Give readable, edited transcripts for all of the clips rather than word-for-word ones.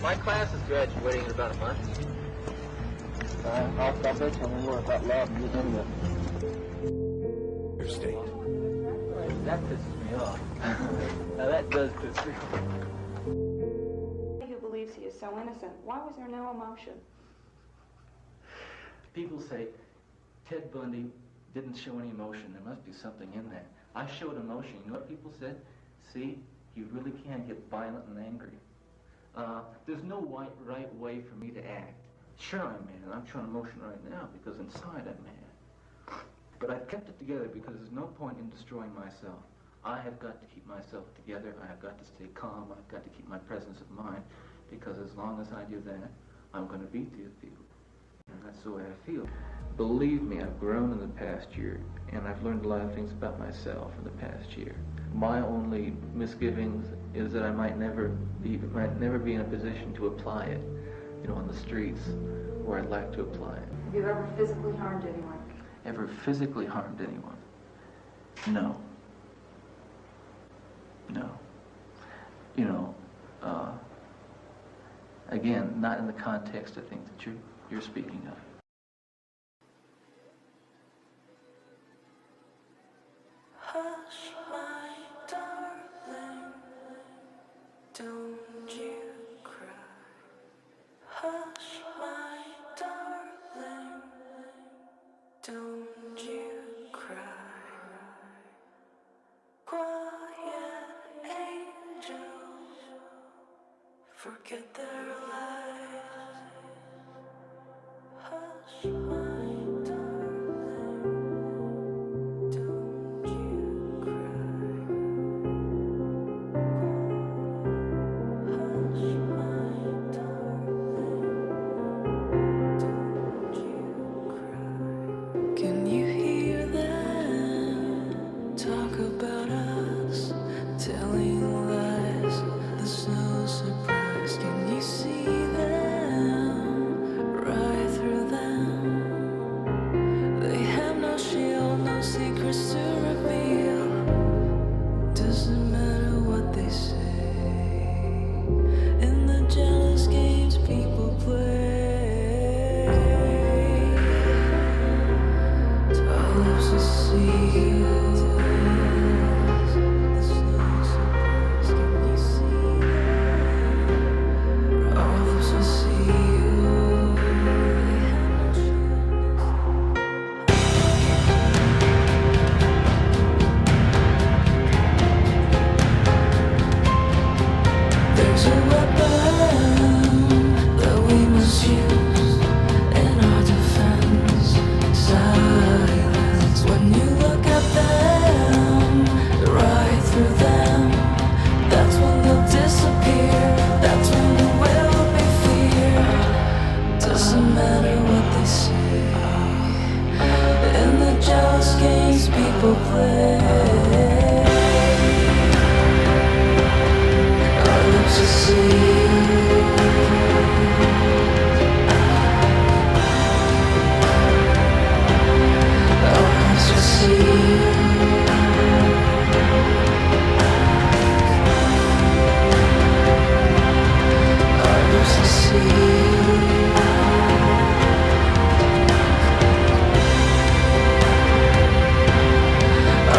My class is graduating in about a month. I'll stop there till we work out loud and get into Your state. That pisses me off. Now that does piss me off. Who believes he is so innocent? Why was there no emotion? People say Ted Bundy didn't show any emotion. There must be something in that. I showed emotion. You know what people said? See, he really can get violent and angry. There's no right way for me to act. Sure, I'm mad, and I'm showing emotion right now because inside I'm mad. But I've kept it together because there's no point in destroying myself. I have got to keep myself together. I have got to stay calm. I've got to keep my presence of mind because as long as I do that, I'm going to beat these people. And that's the way I feel. Believe me, I've grown in the past year, and I've learned a lot of things about myself in the past year. My only misgivings is that I might never be in a position to apply it, you know, on the streets where I'd like to apply it. Have you ever physically harmed anyone? Ever physically harmed anyone? No. No. You know, again, not in the context I think that you're speaking of. Hush, my darling, don't you cry. Hush, my darling, don't you cry. Quiet angels, forget their lies. Hush, my darling, don't you cry. Hush, my darling, don't you cry. Can you hear them talk about us, telling lies? There's no surprise. Can you see them right through them? They have no shield, no secrets to reveal. Doesn't matter what they say. In the jealous games people play, all lives will see you. There's no surprise. Can you see them? All lives will see you. They have no shield, no There's a weapon that we must use in our defense. Silence. When you look at them, right through them, that's when they'll disappear. That's when there will be fear. Doesn't matter what they say. In the jealous games people play, our lips will see you. Our lips will see you. Our lips will see you. Our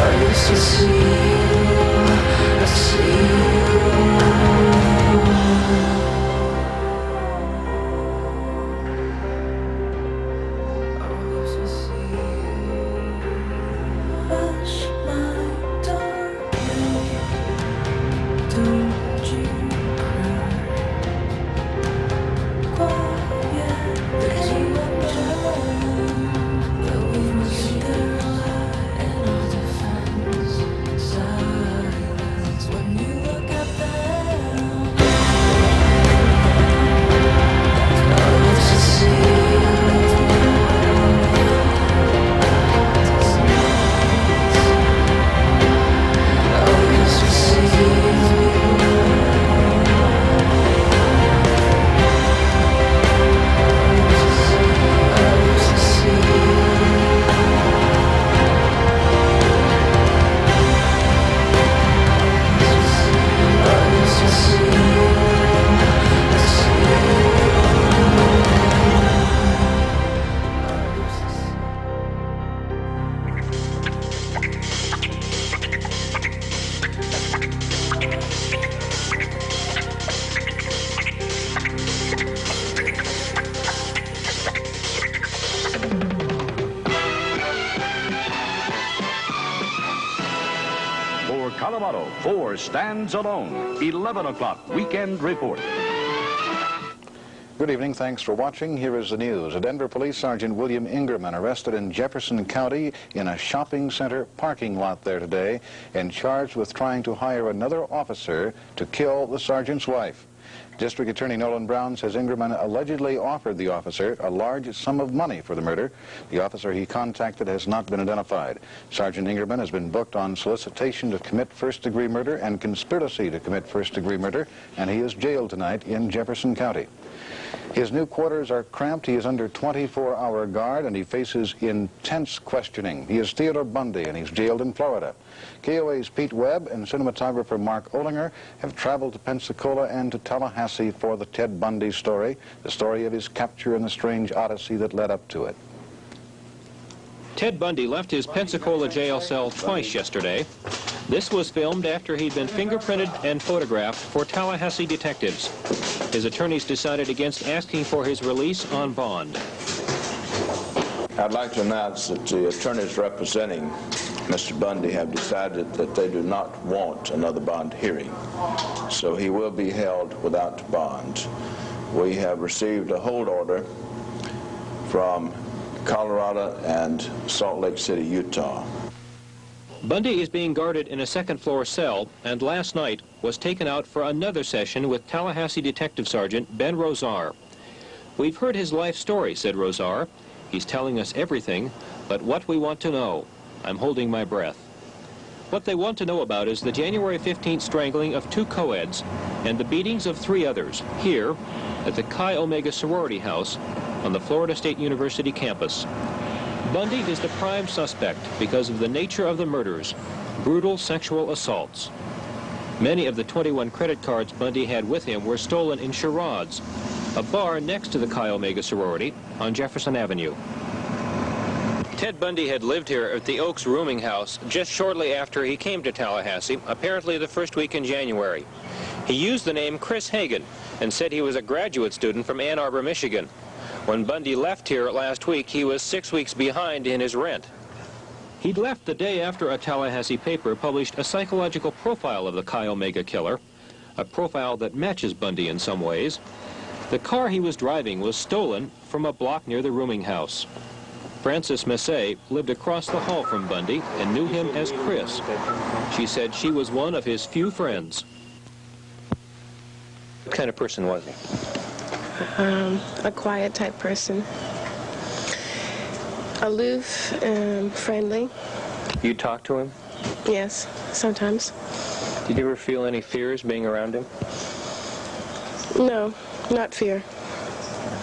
Colorado, 4 stands alone. 11 o'clock, Weekend Report. Good evening. Thanks for watching. Here is the news. A Denver Police Sergeant William Ingerman arrested in Jefferson County in a shopping center parking lot there today and charged with trying to hire another officer to kill the sergeant's wife. District Attorney Nolan Brown says Ingerman allegedly offered the officer a large sum of money for the murder. The officer he contacted has not been identified. Sergeant Ingerman has been booked on solicitation to commit first-degree murder and conspiracy to commit first-degree murder, and he is jailed tonight in Jefferson County. His new quarters are cramped. He is under 24-hour guard, and he faces intense questioning. He is Theodore Bundy, and he's jailed in Florida. KOA's Pete Webb and cinematographer Mark Olinger have traveled to Pensacola and to Tallahassee for the Ted Bundy story, the story of his capture and the strange odyssey that led up to it. Ted Bundy left his Pensacola jail cell twice yesterday. This was filmed after he'd been fingerprinted and photographed for Tallahassee detectives. His attorneys decided against asking for his release on bond. I'd like to announce that the attorneys representing Mr. Bundy have decided that they do not want another bond hearing, so he will be held without bond. We have received a hold order from Colorado and Salt Lake City, Utah. Bundy is being guarded in a second-floor cell, and last night was taken out for another session with Tallahassee Detective Sergeant Ben Rosar. "We've heard his life story," said Rosar. "He's telling us everything, but what we want to know. I'm holding my breath." What they want to know about is the January 15th strangling of 2 co-eds and the beatings of 3 others here at the Chi Omega sorority house on the Florida State University campus. Bundy is the prime suspect because of the nature of the murders, brutal sexual assaults. Many of the 21 credit cards Bundy had with him were stolen in Sherrod's, a bar next to the Chi Omega sorority on Jefferson Avenue. Ted Bundy had lived here at the Oaks rooming house just shortly after he came to Tallahassee, apparently the first week in January. He used the name Chris Hagan and said he was a graduate student from Ann Arbor, Michigan. When Bundy left here last week, he was 6 weeks behind in his rent. He'd left the day after a Tallahassee paper published a psychological profile of the Chi Omega killer, a profile that matches Bundy in some ways. The car he was driving was stolen from a block near the rooming house. Frances Massey lived across the hall from Bundy and knew him as Chris. She said she was one of his few friends. What kind of person was he? A quiet type person. Aloof, friendly. You talk to him? Yes, sometimes. Did you ever feel any fears being around him? No, not fear.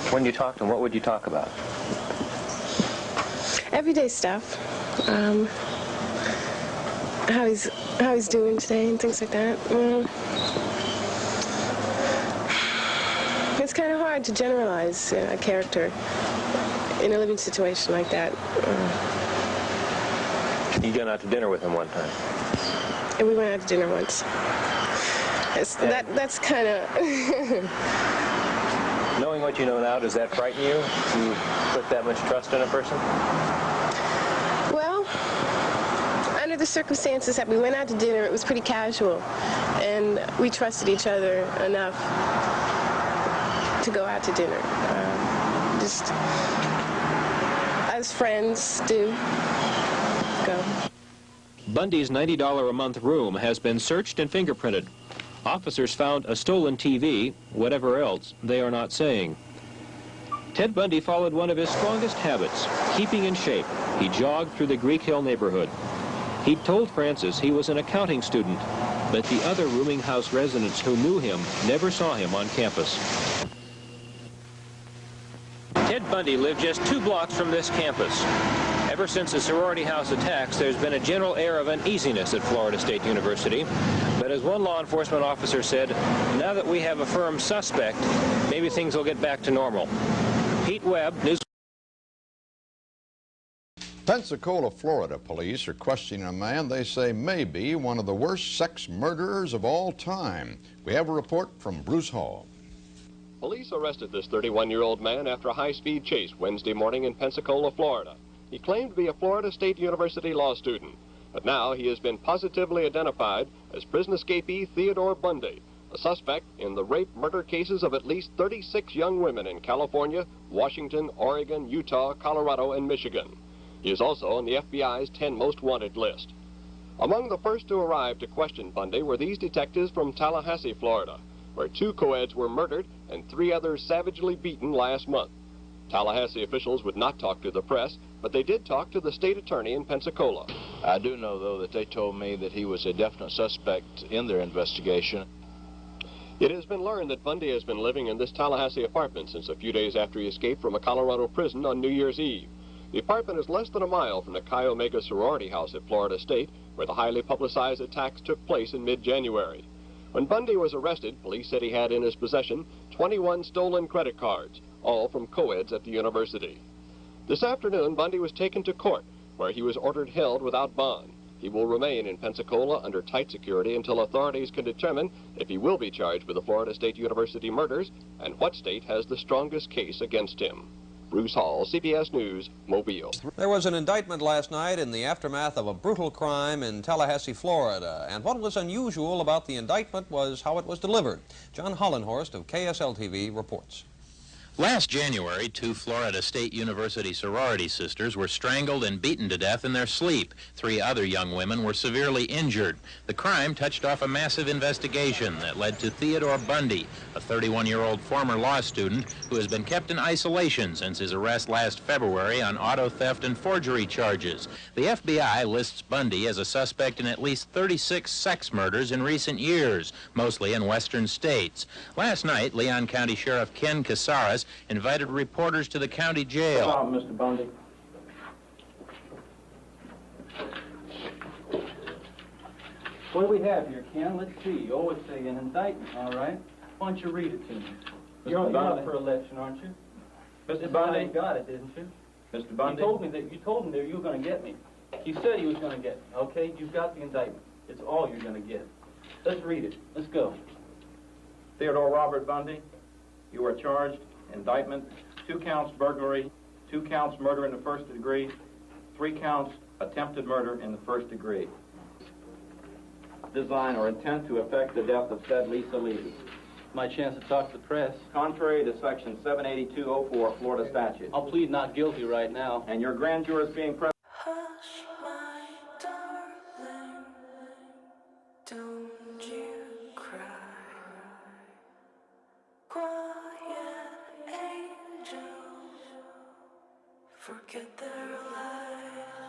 When you talked to him, what would you talk about? Everyday stuff. How he's doing today and things like that. It's kind of hard to generalize a character in a living situation like that. You got out to dinner with him one time? And we went out to dinner once. That's kind of... Knowing what you know now, does that frighten you? Do you put that much trust in a person? Well, under the circumstances that we went out to dinner, it was pretty casual. And we trusted each other enough to go out to dinner. Just as friends do. Go. Bundy's $90 a month room has been searched and fingerprinted. Officers found a stolen TV, whatever else, they are not saying. Ted Bundy followed one of his strongest habits, keeping in shape. He jogged through the Greek Hill neighborhood. He'd told Francis he was an accounting student, but the other rooming house residents who knew him never saw him on campus. Ted Bundy lived just 2 blocks from this campus. Ever since the sorority house attacks, there's been a general air of uneasiness at Florida State University. But as one law enforcement officer said, now that we have a firm suspect, maybe things will get back to normal. Pete Webb, News. Pensacola, Florida police are questioning a man they say may be one of the worst sex murderers of all time. We have a report from Bruce Hall. Police arrested this 31-year-old man after a high-speed chase Wednesday morning in Pensacola, Florida. He claimed to be a Florida State University law student. But now he has been positively identified as prison escapee Theodore Bundy, a suspect in the rape-murder cases of at least 36 young women in California, Washington, Oregon, Utah, Colorado, and Michigan. He is also on the FBI's 10 most wanted list. Among the first to arrive to question Bundy were these detectives from Tallahassee, Florida, where 2 co-eds were murdered and 3 others savagely beaten last month. Tallahassee officials would not talk to the press, but they did talk to the state attorney in Pensacola. I do know, though, that they told me that he was a definite suspect in their investigation. It has been learned that Bundy has been living in this Tallahassee apartment since a few days after he escaped from a Colorado prison on New Year's Eve. The apartment is less than a mile from the Chi Omega sorority house at Florida State, where the highly publicized attacks took place in mid-January. When Bundy was arrested, police said he had in his possession 21 stolen credit cards, all from co-eds at the university. This afternoon, Bundy was taken to court, where he was ordered held without bond. He will remain in Pensacola under tight security until authorities can determine if he will be charged with the Florida State University murders and what state has the strongest case against him. Bruce Hall, CBS News, Mobile. There was an indictment last night in the aftermath of a brutal crime in Tallahassee, Florida. And what was unusual about the indictment was how it was delivered. John Hollenhorst of KSL-TV reports. Last January, 2 Florida State University sorority sisters were strangled and beaten to death in their sleep. 3 other young women were severely injured. The crime touched off a massive investigation that led to Theodore Bundy, a 31-year-old former law student who has been kept in isolation since his arrest last February on auto theft and forgery charges. The FBI lists Bundy as a suspect in at least 36 sex murders in recent years, mostly in western states. Last night, Leon County Sheriff Ken Casares invited reporters to the county jail. Hello, Mr. Bundy. What do we have here, Ken? Let's see. Oh, it's an indictment, all right. Why don't you read it to me? You're up for election, aren't you? Mr. Bundy. You got it, didn't you? Mr. Bundy. You told him that you were going to get me. He said he was going to get me. Okay, you've got the indictment. It's all you're going to get. Let's read it. Let's go. Theodore Robert Bundy, you are charged. Indictment, 2 counts burglary, 2 counts murder in the first degree, 3 counts attempted murder in the first degree. Design or intent to effect the death of said Lisa Levy. My chance to talk to the press. Contrary to section 78204 Florida statute. I'll plead not guilty right now. And your grand jurors being present. Hush, my darling, don't you cry. Quiet angels, forget their lies.